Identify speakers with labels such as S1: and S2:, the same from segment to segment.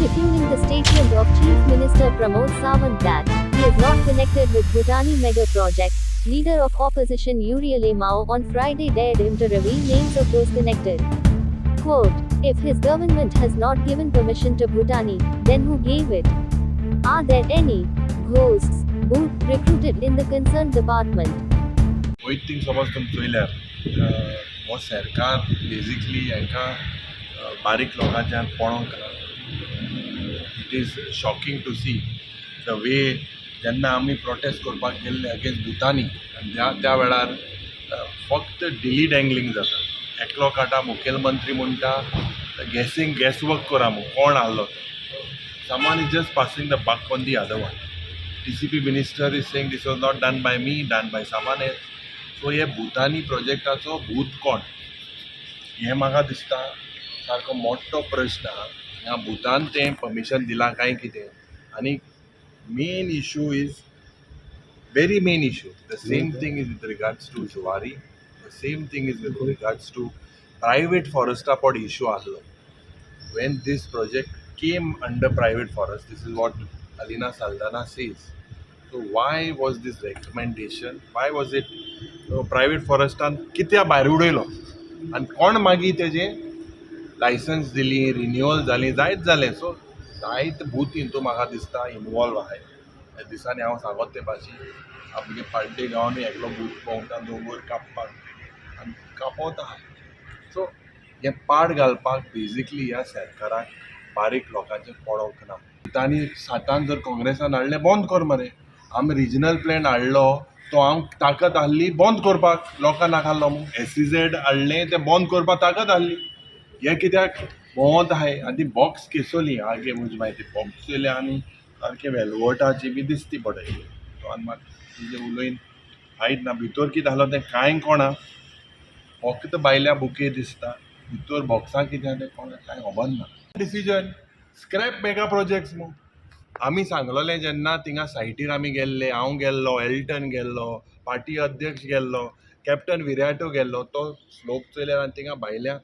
S1: defending the statement of Chief Minister Pramod Sawant that he is not connected with Bhutani mega project. Leader of opposition Uriel Mao on Friday dared him to reveal names of those connected. Quote, if his government has not given permission to Bhutani, then who gave it? Are there any ghosts recruited in the concerned department?
S2: वयत thing समज तुमी चोयल्यार हो सरकार basically हांकां बारीक लोकांच्यान पळोवंक ना. It is shocking to see the way जेन्ना आमी प्रोटेस्ट करपाक गेल्ले अगेन्स्ट भुतानी आनी त्या वेळार फक्त डिली डँगलींग जाता. एकलो काटा मुखेलमंत्री म्हणटा गॅसवर्क करा मू कोण आहलो तो. Someone is just passing the buck on the other one. TCP minister is saying this was not done by me, done by someone else. सो हे भुतानी प्रोजेक्टाचो भूत कोण हें म्हाका दिसता सारको मोठो प्रश्न आहा. ह्या भुतान तें परमिशन दिलां काय कितें. आनी main issue is very main issue. The same thing is with regards to Zuari. The same thing is with regards to private forester pod issue ahlo. When this project came under private forest, this is what Alina Saldana says. So why was this recommendation? Why was it private forestan कित्या भायर उडयलो आनी कोण मागीर तेजें licence दिली renewal जाली जायत जालें. सो जायत भूत हितून म्हाका दिसता इनवॉल्व आहाय. ह्या दिसांनी हांव सांगत ते भाशेन आमगे पाड्डे गांवांनी एकलो भूत भोंवता दोंगर कापपाक आनी कापोवता आहाय. सो हें पाड घालपाक बेजिकली ह्या सरकाराक बारीक लोकांचें पळोवंक ना. तांणी सातान जर काँग्रेसान हाडलें बंद कर मरे. आमी रिजनल प्लॅन हाडलो तो हांव ताकद आहली बंद करपाक लोकां नाकाल्लो मू. SEZ हाडलें तें बंद करपाक ताकद आहली. हे कित्याक भोंवत आहाय आनी ती बॉक्स केसोली आगे म्हजी म्हायती बॉक्स येयले आनी सारकें वेलवटाची बी दिसती पडय. आनी म्हाका तुजें उलयन आयज ना भितर कितें आहलो तें कांय कोणा फक्त बायल्या बुके दिसता. भितर बॉक्सां कितें तें कोणा कांय खबर ना. डिसिजन स्क्रॅप मेगा प्रोजेक्ट्स मू. आमी सांगलोलें जेन्ना थिंगा सायटीर आमी गेल्ले हांव गेल्लो एल्टन गेल्लो पार्टी अध्यक्ष गेल्लो कॅप्टन विराटो गेल्लो तो स्लोप चोयल्यार आनी थिंगा भायल्या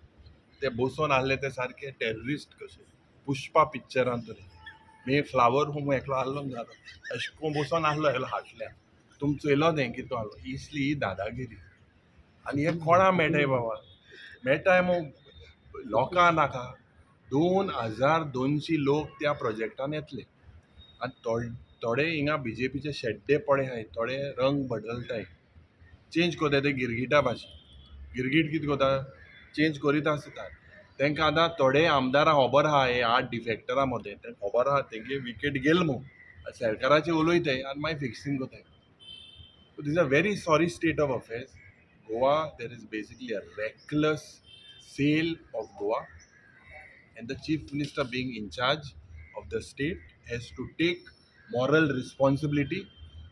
S2: ते बसून आहले ते सारके टेररिस्ट कशे पुष्पा पिक्चरान तरी मे फ्लावर होम एकलो आहलो जालो अशें करून बसून आहलो एकलो हाटल्यान. तुमी चोयलो तें कितें आहलो इसली दादागिरी. आनी हे कोणा मेळटाय बाबा मेळटाय मू लोकां नाका. 2200 लोक त्या प्रोजेक्टान येतले आनी थोडे हिंगा BJPचे शेड्डे पडे आहाय. थोडे रंग बदलताय चेंज कोताय ते गिरगिटा भाशेन. गिरगीट कितें कोता चेंज करीत आसता. तांकां आतां थोडे आमदारांक खबर आहा हे 8 डिफेक्टरा मदें तें खबर आहा तेंगे विकेट गेल मू सरकाराचेर उलयताय आनी मागीर फिक्सिंग कोताय. So these are very sorry state of affairs. Goa there is basically a reckless sale of Goa and the chief minister being in charge of the state has to take moral responsibility.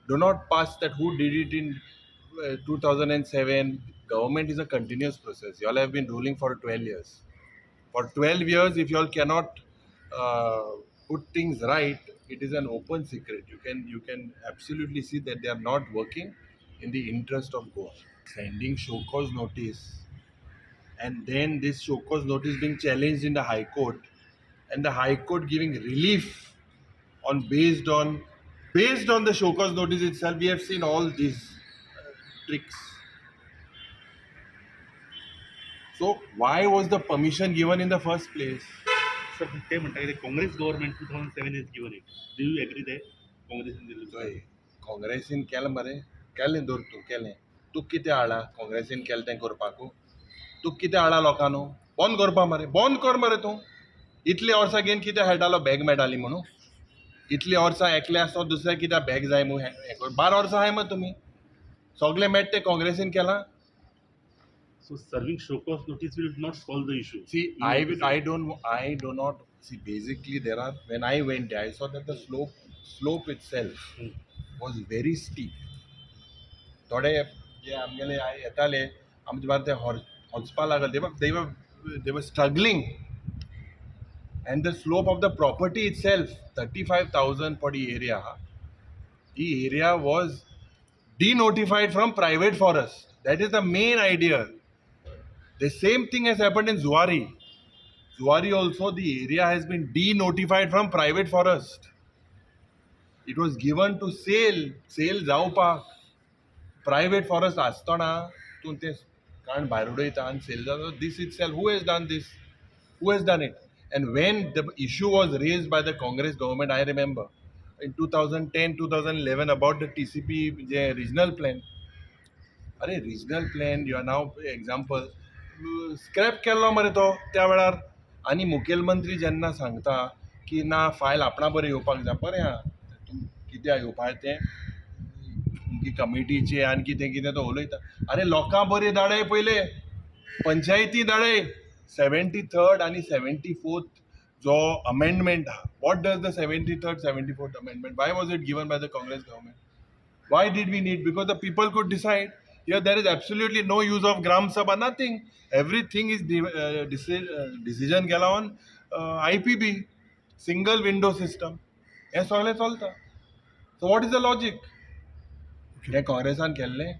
S2: Do not pass that who did it in 2007. Government is a continuous process. You all have been ruling for 12 years. For 12 years, if you all cannot put things right, it is an open secret. You can absolutely see that they are not working in the interest of Goa. Sending show cause notice, and then this show cause notice being challenged in the High Court, and the High Court giving relief on based on the show cause notice itself. We have seen all these tricks. So why was the permission given in the first place?
S3: Sir ते म्हणटा की Congress government 2007 is given it. Do you agree that काँग्रेसीन दिल्लो?
S2: काँग्रेसीन केलें मरे केलें दर तूं केलें. तूं कितें हाडा काँग्रेसीन केलें तें करपाकू. तूं कितें हाडा लोकांनो बंद करपा मरे बंद कर मरे. तूं इतले वर्सां घेवन कितें खेळटालो बॅग मेळटाली म्हणून. इतले वर्सां एकले आसतो दुसऱ्या कित्याक बॅग जाय म्हणून हें कर. 12 वर्सां आहाय मग तुमी सगळे मेट ते काँग्रेसीन केलां.
S3: So serving show cause notice will not solve the issue.
S2: See, I do not see. Basically, there are when I went there, I saw that the slope itself was very steep. थोडे जे आमगेले येताले आमचे बार ते वचपा लागले they were struggling, and the slope of the property itself 35,000 for the area. The area was denotified from private forest. That is the main idea. The same thing has happened in Zuari. Zuari also, the area has been denotified from private forest. It was given to sale जावपाक. Private forest आसतना तूं तें काण भायर उडयता आनी cell जाता. This itself, who has done this? Who has done it? And when the issue was raised by the Congress government, I remember in 2010, 2011 about the TCP regional plan. अरे regional plan you are नाव example scrap केल्लो मरे तो त्या वेळार. आनी मुखेलमंत्री जेन्ना सांगता की ना फायल आपणा बरें येवपाक जाय, बरें आहा कित्याक येवपाक तें तुमची कमिटीचे आनी कितें कितें तो उलयता. अरे लोकां बरें धाडय पयले, पंचायती धाडय. 73rd आनी 74th जो अमेंडमेंट आहा, what does the 73rd 74th amendment, Y was it given by the Congress government? Why did we need? Because the people could decide. Here there is absolutely no use of Gram Sabha, nothing. Everything is decision gela on IPB, single window system. हे सगळें चलता. So what is the logic? हे काँग्रेसान केल्लें